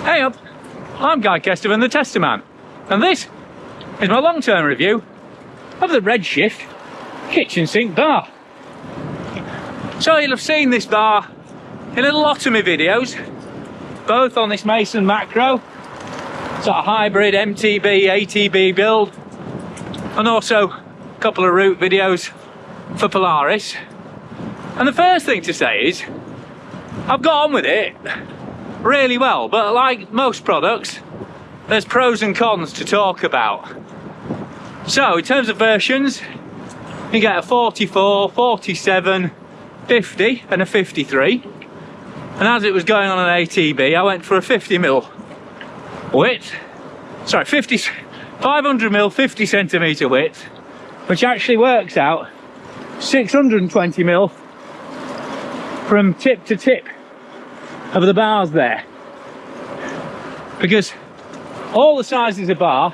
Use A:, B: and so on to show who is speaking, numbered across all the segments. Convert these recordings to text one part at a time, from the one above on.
A: Hey up, I'm Guy Kesterman, the Tester Man, and this is my long-term review of the Redshift Kitchen Sink bar. So you'll have seen this bar in a lot of my videos, both on this Mason Macro, sort of hybrid MTB, ATB build, and also a couple of route videos for Polaris. And the first thing to say is, I've got on with it really well, but like most products, there's pros and cons to talk about. So in terms of versions, you get a 44, 47, 50 and a 53. And as it was going on an ATB, I went for a 50mm width. Sorry, 500mm 50 centimetre width, which actually works out 620mm from tip to tip of the bars there, because all the sizes of bar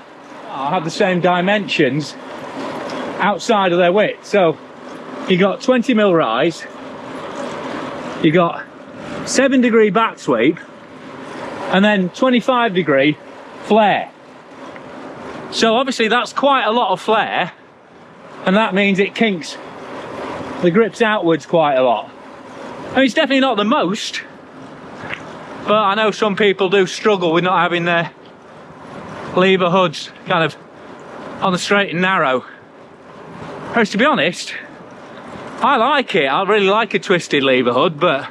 A: have the same dimensions outside of their width. So you got 20mm rise, you got 7-degree back sweep, and then 25-degree flare. So obviously that's quite a lot of flare, and that means it kinks the grips outwards quite a lot. I mean, it's definitely not the most, but I know some people do struggle with not having their lever hoods kind of on the straight and narrow. Whereas, to be honest, I like it. I really like a twisted lever hood, but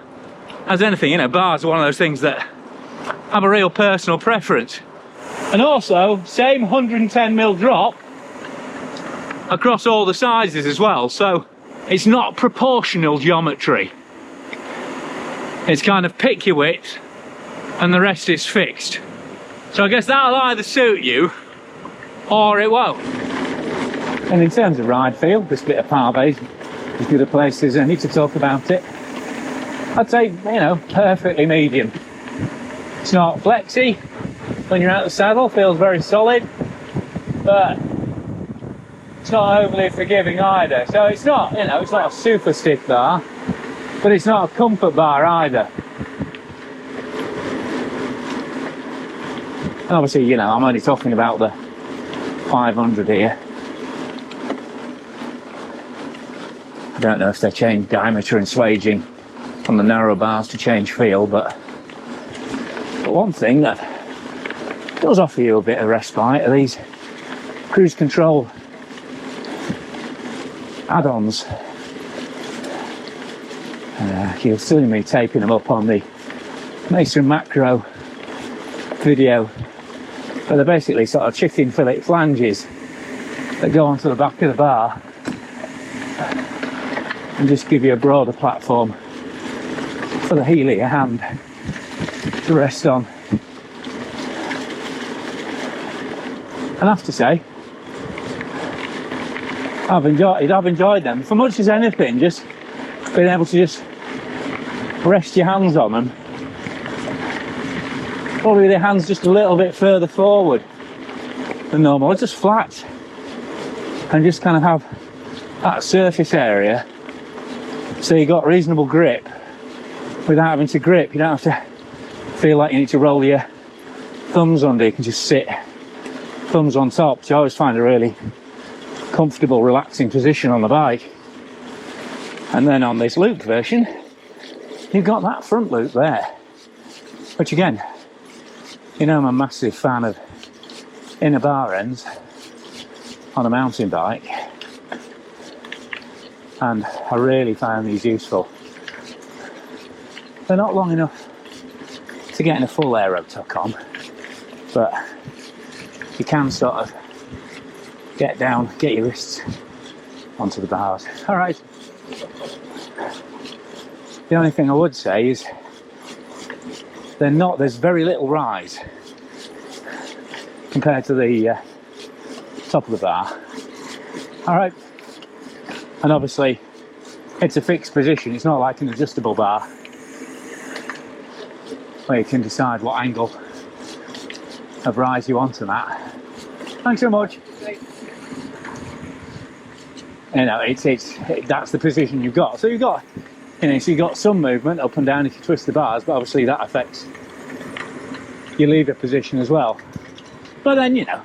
A: as anything, you know, bars are one of those things that have a real personal preference. And also, same 110mm drop across all the sizes as well, so it's not proportional geometry. It's kind of pick your width and the rest is fixed. So I guess that'll either suit you or it won't. And in terms of ride feel, this bit of Parve is as good a place as any to talk about it. I'd say, you know, perfectly medium. It's not flexy when you're out the saddle, feels very solid, but it's not overly forgiving either. So it's not, you know, it's not a super stiff bar, but it's not a comfort bar either. And obviously, you know, I'm only talking about the 500 here. I don't know if they change diameter and swaging on the narrow bars to change feel, but one thing that does offer you a bit of respite are these cruise control add-ons. You'll see me taping them up on the Mason Macro video, but they're basically sort of chicken fillet flanges that go onto the back of the bar and just give you a broader platform for the heel of your hand to rest on. And I have to say, I've enjoyed them for much as anything, just being able to just rest your hands on them, probably the hands just a little bit further forward than normal, or just flat, and just kind of have that surface area so you got reasonable grip without having to grip. You don't have to feel like you need to roll your thumbs under. You can just sit thumbs on top, which I always find a really comfortable, relaxing position on the bike. And then on this loop version, you've got that front loop there, which again, you know, I'm a massive fan of inner bar ends on a mountain bike, and I really found these useful. They're not long enough to get in a full aero tuck on, but you can sort of get down, get your wrists onto the bars. All right. The only thing I would say is there's very little rise compared to the top of the bar. All right. And obviously it's a fixed position. It's not like an adjustable bar where you can decide what angle of rise you want on that. Thanks so much. You know, that's the position you've got. So you've got, you know, so you've got some movement up and down if you twist the bars, but obviously that affects your lever position as well. But then, you know,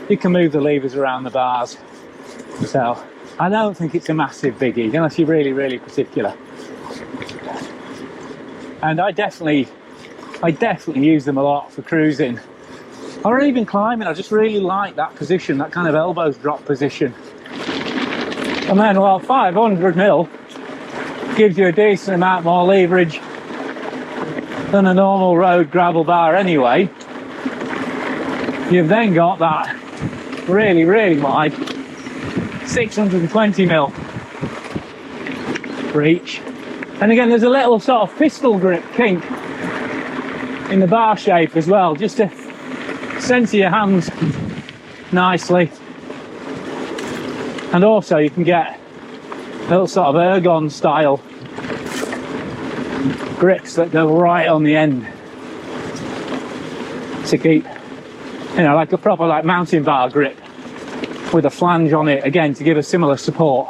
A: you can move the levers around the bars. So I don't think it's a massive biggie unless you're really, really particular. And I definitely use them a lot for cruising or even climbing. I just really like that position, that kind of elbows drop position. And then, well, 500mm gives you a decent amount more leverage than a normal road gravel bar anyway. You've then got that really, really wide 620mm reach. And again, there's a little sort of pistol grip kink in the bar shape as well, just to center your hands nicely. And also you can get little sort of ergon style grips that go right on the end to keep, you know, like a proper like mountain bar grip with a flange on it, again to give a similar support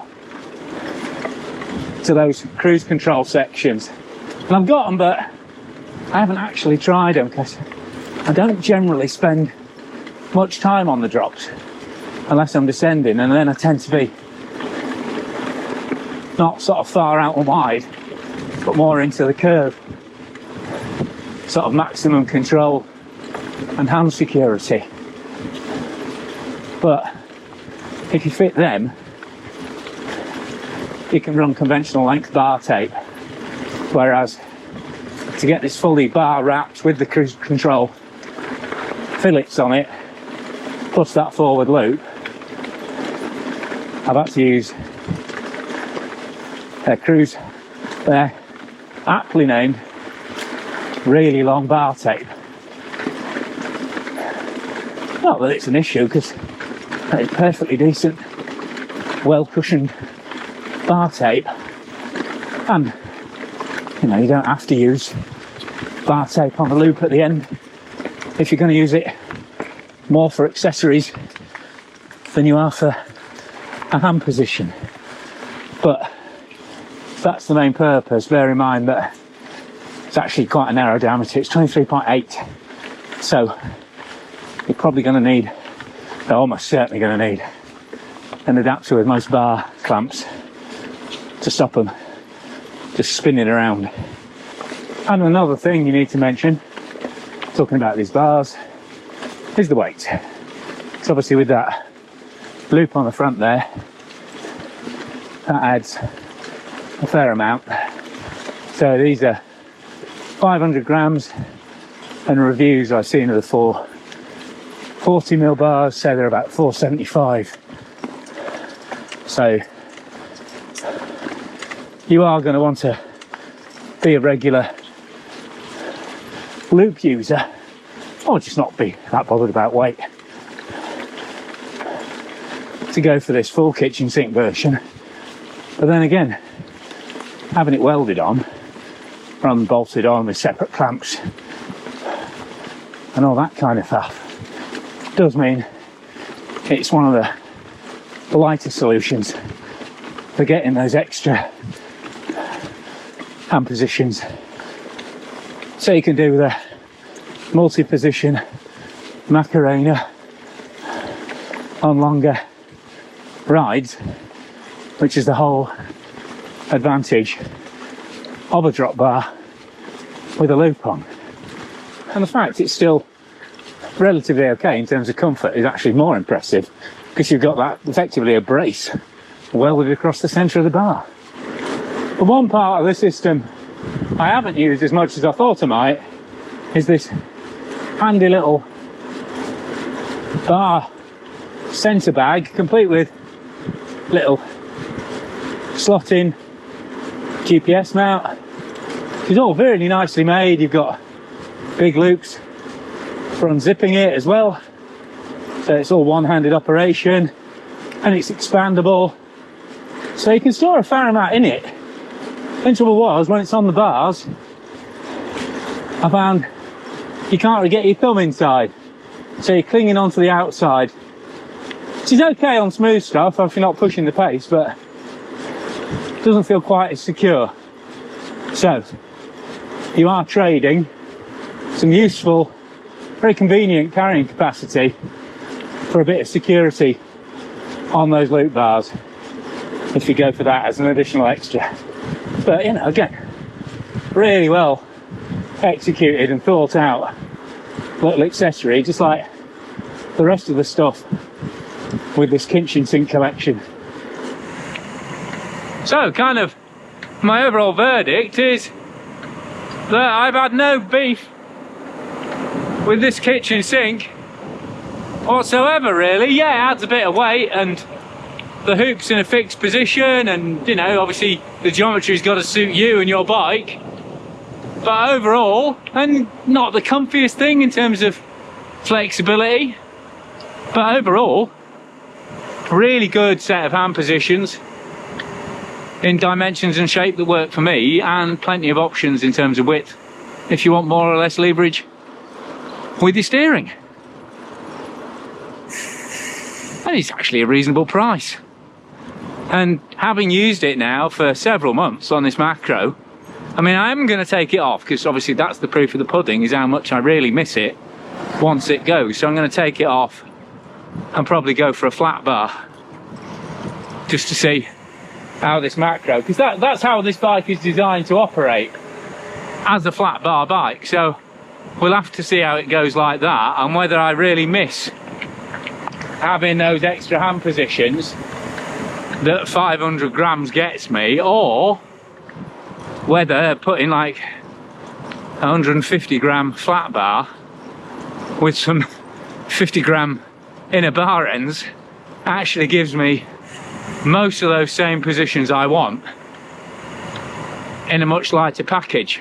A: to those cruise control sections. And I've got them, but I haven't actually tried them because I don't generally spend much time on the drops unless I'm descending, and then I tend to be not sort of far out and wide, but more into the curve, sort of maximum control and hand security. But if you fit them, you can run conventional length bar tape, whereas to get this fully bar wrapped with the cruise control fillets on it plus that forward loop, I've had to use their aptly named really long bar tape. Not that it's an issue, because it's perfectly decent, well cushioned bar tape, and you know, you don't have to use bar tape on the loop at the end if you're going to use it more for accessories than you are for a hand position. But if that's the main purpose, bear in mind that it's actually quite a narrow diameter. It's 23.8, so you're probably going to need, almost certainly going to need, an adapter with most bar clamps to stop them just spinning around. And another thing you need to mention, talking about these bars, is the weight. So obviously with that loop on the front there, that adds a fair amount. So these are 500 grams, and reviews I've seen of the 40mm bars say they're about 475. So you are going to want to be a regular loop user, or just not be that bothered about weight, to go for this full kitchen sink version. But then again, having it welded on rather than bolted on with separate clamps and all that kind of faff does mean it's one of the lighter solutions for getting those extra hand positions. So you can do the multi-position Macarena on longer rides, which is the whole advantage of a drop bar with a loop on. And the fact it's still relatively okay in terms of comfort is actually more impressive, because you've got that effectively a brace welded across the centre of the bar. But one part of the system I haven't used as much as I thought I might is this handy little bar centre bag, complete with little slot-in GPS mount. It's all very nicely made. You've got big loops for unzipping it as well, so it's all one-handed operation, and it's expandable, so you can store a fair amount in it. The trouble was, when it's on the bars, I found you can't really get your thumb inside, so you're clinging onto the outside, which is okay on smooth stuff if you're not pushing the pace, but it doesn't feel quite as secure. So you are trading some useful very convenient carrying capacity for a bit of security on those loop bars if you go for that as an additional extra. But you know, again, really well executed and thought out little accessory, just like the rest of the stuff with this kitchen sink collection. So kind of my overall verdict is that I've had no beef with this kitchen sink whatsoever, really. Yeah, it adds a bit of weight and the hook's in a fixed position, and you know, obviously the geometry's got to suit you and your bike, but overall, and not the comfiest thing in terms of flexibility, but overall really good set of hand positions in dimensions and shape that work for me, and plenty of options in terms of width if you want more or less leverage with your steering. And it's actually a reasonable price. And having used it now for several months on this macro, I mean, I am going to take it off, because obviously that's the proof of the pudding, is how much I really miss it once it goes. So I'm going to take it off and probably go for a flat bar just to see how this macro, because that's how this bike is designed to operate, as a flat bar bike. So we'll have to see how it goes like that, and whether I really miss having those extra hand positions that 500 grams gets me, or whether putting like 150 gram flat bar with some 50 gram inner bar ends actually gives me most of those same positions I want in a much lighter package.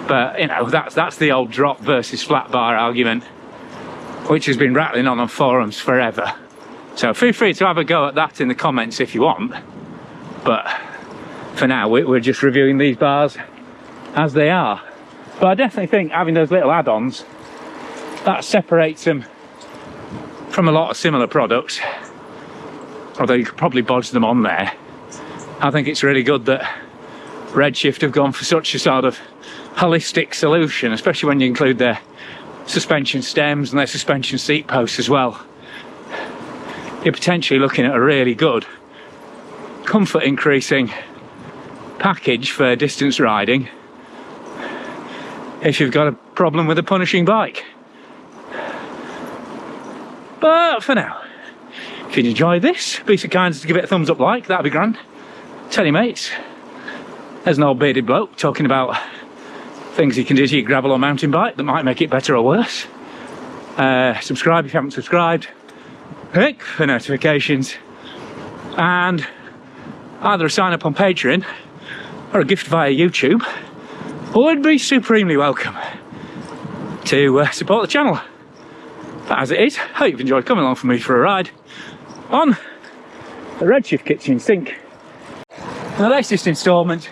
A: But you know, that's the old drop versus flat bar argument, which has been rattling on forums forever. So feel free to have a go at that in the comments if you want. But for now, we're just reviewing these bars as they are. But I definitely think having those little add-ons, that separates them from a lot of similar products. Although you could probably bodge them on there. I think it's really good that Redshift have gone for such a sort of holistic solution, especially when you include their suspension stems and their suspension seat posts as well. You're potentially looking at a really good comfort increasing package for distance riding if you've got a problem with a punishing bike. But for now, if you enjoyed this, be so kind as to give it a thumbs up, like, that'd be grand. Tell your mates. There's an old bearded bloke talking about things you can do to your gravel or mountain bike that might make it better or worse. Subscribe if you haven't subscribed. Click for notifications, and either a sign up on Patreon or a gift via YouTube would be supremely welcome to support the channel. But as it is, hope you've enjoyed coming along with me for a ride on the Redshift Kitchen Sink, the latest instalment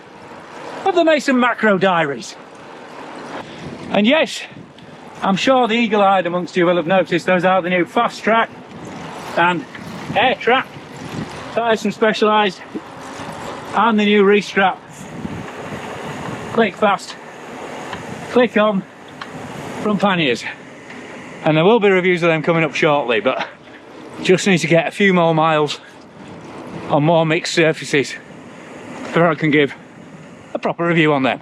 A: of the Mason Macro Diaries. And yes, I'm sure the eagle-eyed amongst you will have noticed those are the new Fast Track and Air Track tyres from Specialized, and the new Restrap Click Fast, Click On from Panniers. And there will be reviews of them coming up shortly, but just need to get a few more miles on more mixed surfaces before I can give a proper review on them.